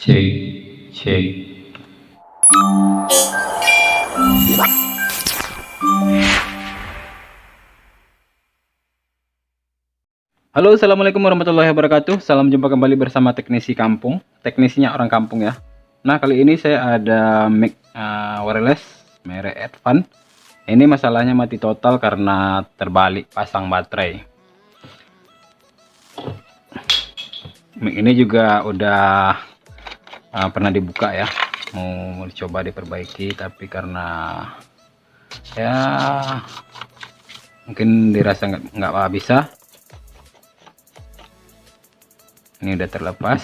Cek, cek. Halo, assalamualaikum warahmatullahi wabarakatuh. Salam jumpa kembali bersama teknisi kampung, teknisinya orang kampung ya. Nah, kali ini saya ada mic wireless merek Advan. Ini masalahnya mati total karena terbalik pasang baterai. Mic ini juga udah pernah dibuka ya, mau dicoba diperbaiki, tapi karena ya mungkin dirasa nggak bisa. Ini udah terlepas.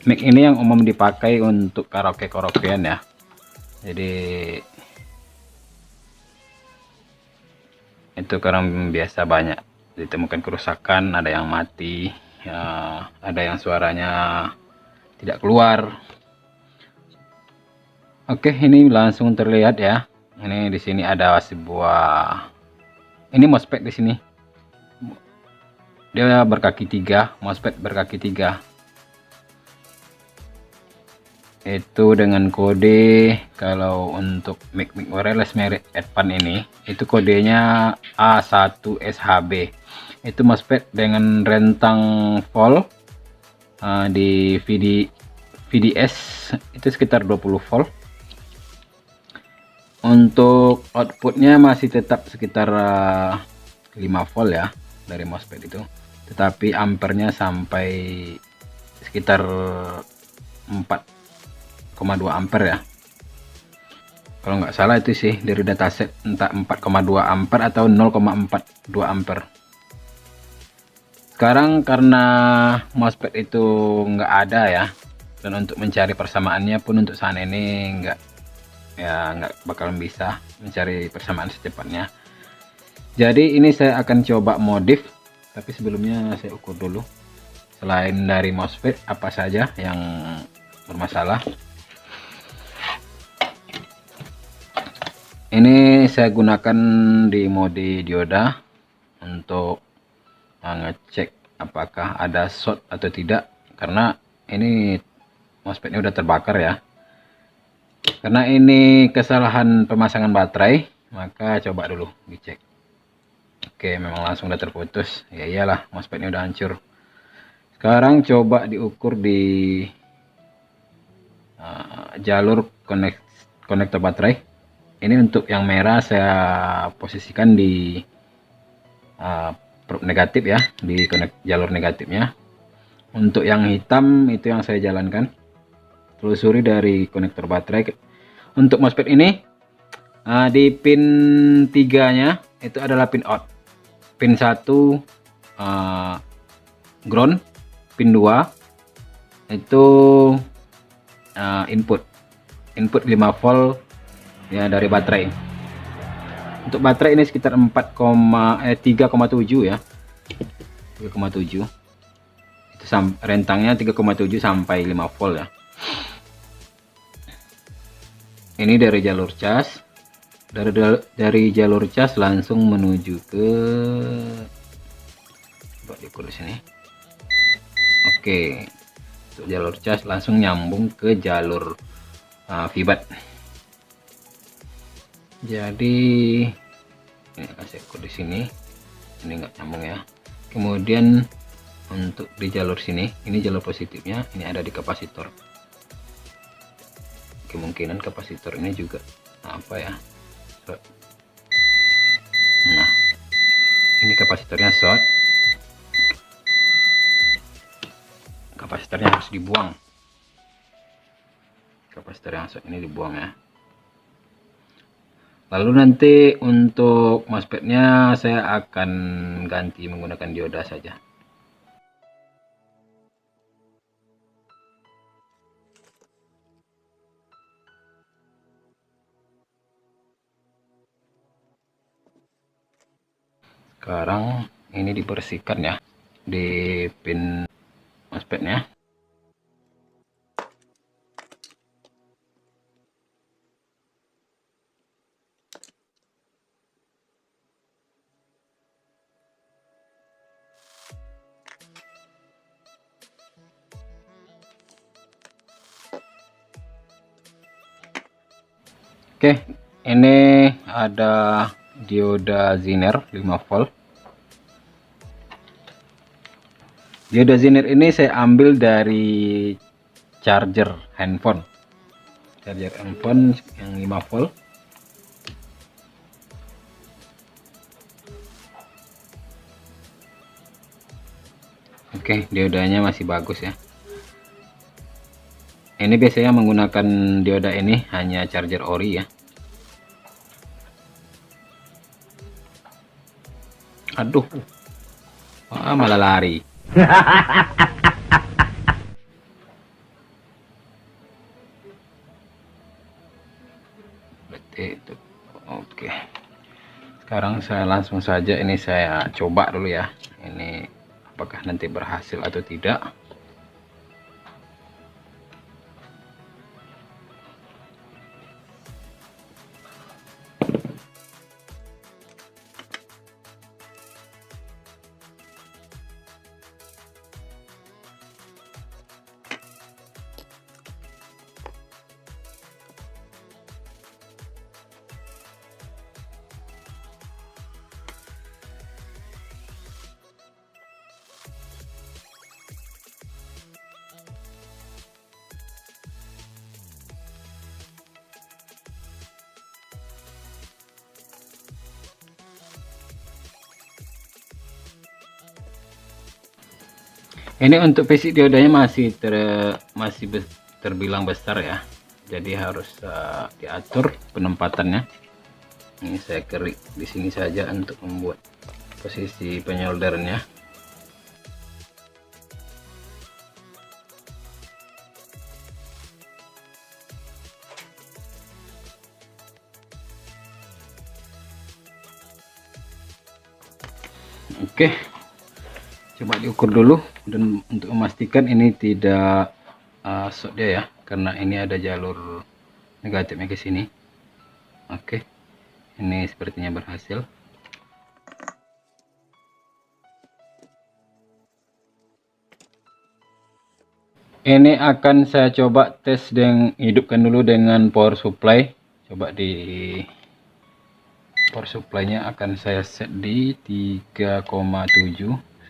Mic ini yang umum dipakai untuk karaoke-karaokean ya. Jadi itu karena biasa banyak ditemukan kerusakan, ada yang mati, ya, ada yang suaranya tidak keluar. Oke, ini langsung terlihat ya. Ini di sini ada sebuah, ini mousepad di sini. Dia berkaki 3, mousepad berkaki 3. Itu dengan kode, kalau untuk mic wireless merek Advan ini, itu kodenya A1SHB. Itu mousepad dengan rentang volt di VDS itu sekitar 20 volt. Untuk outputnya masih tetap sekitar 5 volt ya dari mousepad itu, tetapi ampernya sampai sekitar 4,2 ampere ya, kalau nggak salah itu sih dari dataset, entah 4,2 ampere atau 0,42 ampere. Sekarang karena mousepad itu nggak ada ya, dan untuk mencari persamaannya pun untuk saat ini nggak bakalan bisa mencari persamaan secepatnya. Jadi ini saya akan coba modif, tapi sebelumnya saya ukur dulu selain dari mousepad apa saja yang bermasalah. Ini saya gunakan di mode dioda untuk ngecek apakah ada short atau tidak, karena ini mousepadnya udah terbakar ya. Karena ini kesalahan pemasangan baterai, maka coba dulu dicek. Oke, memang langsung udah terputus. Ya iyalah, mousepadnya udah hancur. Sekarang coba diukur di jalur konektor baterai. Ini untuk yang merah saya posisikan di negatif ya, di jalur negatifnya. Untuk yang hitam itu yang saya jalankan. Telusuri dari konektor baterai. Untuk mousepad ini di pin 3 nya itu adalah pin out, pin 1 ground, pin 2 itu input 5 volt ya dari baterai. Untuk baterai ini sekitar 3,7 ya, 3,7 itu rentangnya 3,7 sampai 5 volt ya. Ini dari jalur cas, dari jalur cas langsung menuju ke, coba diukur di sini. Oke, untuk jalur cas langsung nyambung ke jalur vibat. Jadi ini akan saya ukur di sini, ini nggak nyambung ya. Kemudian untuk di jalur sini, ini jalur positifnya, ini ada di kapasitor. Kemungkinan kapasitor ini juga apa ya, short. Nah, ini kapasitornya short, kapasitornya harus dibuang. Kapasitor yang short ini dibuang ya. Lalu nanti untuk mousepadnya saya akan ganti menggunakan dioda saja. Sekarang ini dibersihkan ya di pin mousepadnya. Oke, ini ada dioda Zener 5 volt. Dioda Zener ini saya ambil dari charger handphone yang 5 volt. Oke, diodanya masih bagus ya. Ini biasanya menggunakan dioda ini hanya charger ori ya. Aduh, wah, malah lari. Berarti itu oke. Sekarang saya langsung saja ini saya coba dulu ya. Ini apakah nanti berhasil atau tidak. Ini untuk basic diodanya masih terbilang besar ya, jadi harus diatur penempatannya. Ini saya kerik di sini saja untuk membuat posisi penyoldernya. Oke, coba diukur dulu dan untuk memastikan ini tidak short dia ya, karena ini ada jalur negatifnya ke sini. Oke, ini sepertinya berhasil. Ini akan saya coba tes dengan hidupkan dulu dengan power supply. Coba di power supply-nya akan saya set di 3,7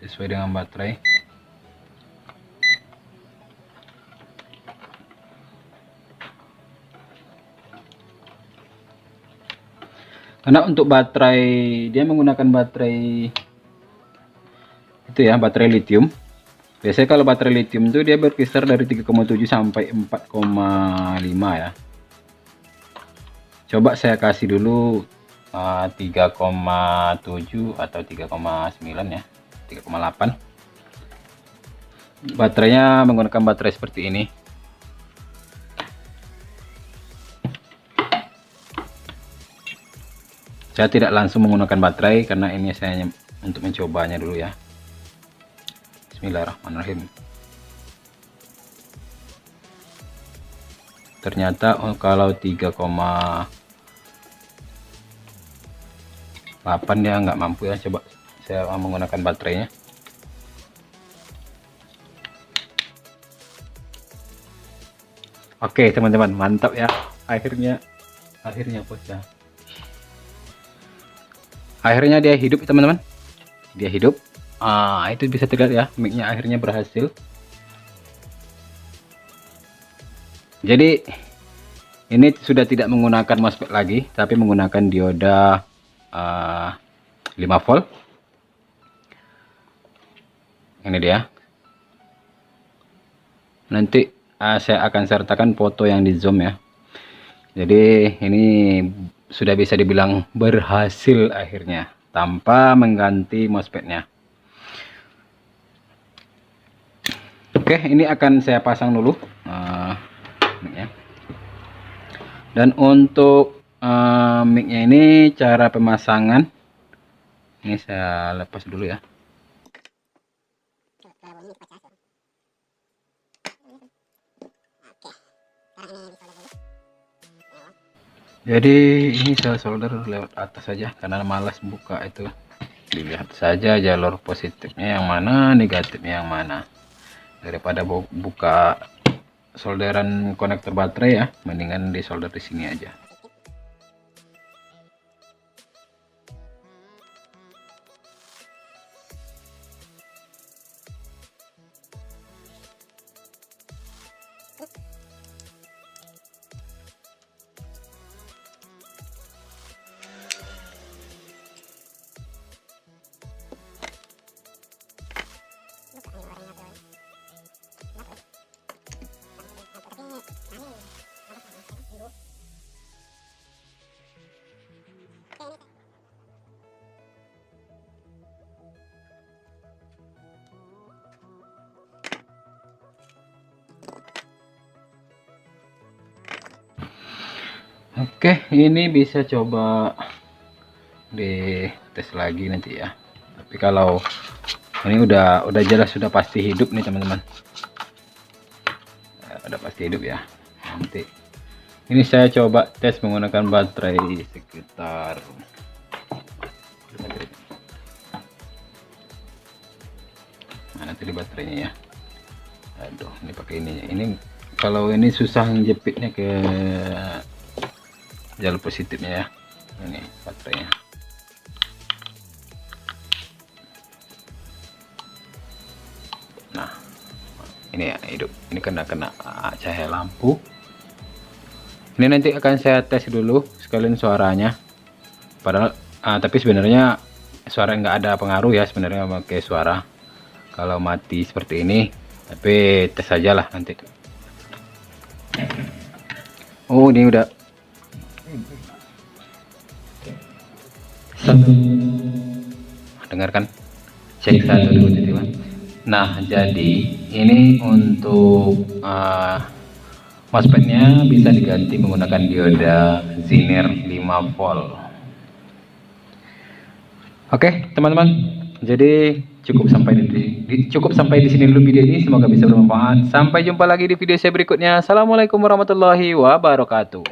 sesuai dengan baterai. Karena untuk baterai dia menggunakan baterai itu ya, baterai lithium. Biasanya kalau baterai lithium itu dia berkisar dari 3,7 sampai 4,5 ya. Coba saya kasih dulu 3,7 atau 3,9 ya, 3,8. Baterainya menggunakan baterai seperti ini. Saya tidak langsung menggunakan baterai karena ini saya hanya untuk mencobanya dulu ya. Bismillahirrahmanirrahim. Ternyata kalau 3,8 dia nggak mampu ya. Coba saya menggunakan baterainya. Oke teman-teman, mantap ya, akhirnya bos ya. Akhirnya dia hidup teman-teman, dia hidup. Itu bisa terlihat ya, mic-nya akhirnya berhasil. Jadi ini sudah tidak menggunakan MOSFET lagi, tapi menggunakan dioda 5 volt. Ini dia. Nanti saya akan sertakan foto yang di zoom ya. Jadi ini sudah bisa dibilang berhasil akhirnya tanpa mengganti MOSFET-nya. Oke, ini akan saya pasang dulu mic-nya. Dan untuk mic-nya ini cara pemasangan ini saya lepas dulu ya. Jadi ini saya solder lewat atas saja karena malas buka itu. Dilihat saja jalur positifnya yang mana, negatifnya yang mana. Daripada buka solderan konektor baterai ya, mendingan di solder di sini aja. Oke, ini bisa coba di tes lagi nanti ya. Tapi kalau ini udah jelas, sudah pasti hidup nih teman-teman. Udah pasti hidup ya. Nanti ini saya coba tes menggunakan baterai sekitar, mana tadi baterainya ya. Aduh, ini pakai ini kalau ini susah jepitnya ke jalur positifnya ya. Ini baterainya. Nah, ini ya hidup. Ini kena cahaya lampu. Ini nanti akan saya tes dulu sekalian suaranya. Padahal tapi sebenarnya suara nggak ada pengaruh ya sebenarnya pakai suara kalau mati seperti ini. Tapi tes aja lah nanti. Oh, ini udah dengarkan, cek 1 2 3. Nah, jadi ini untuk MOSFET-nya bisa diganti menggunakan dioda Zener 5 volt. Oke, teman-teman. Jadi cukup sampai di sini dulu video ini. Semoga bisa bermanfaat. Sampai jumpa lagi di video saya berikutnya. Assalamualaikum warahmatullahi wabarakatuh.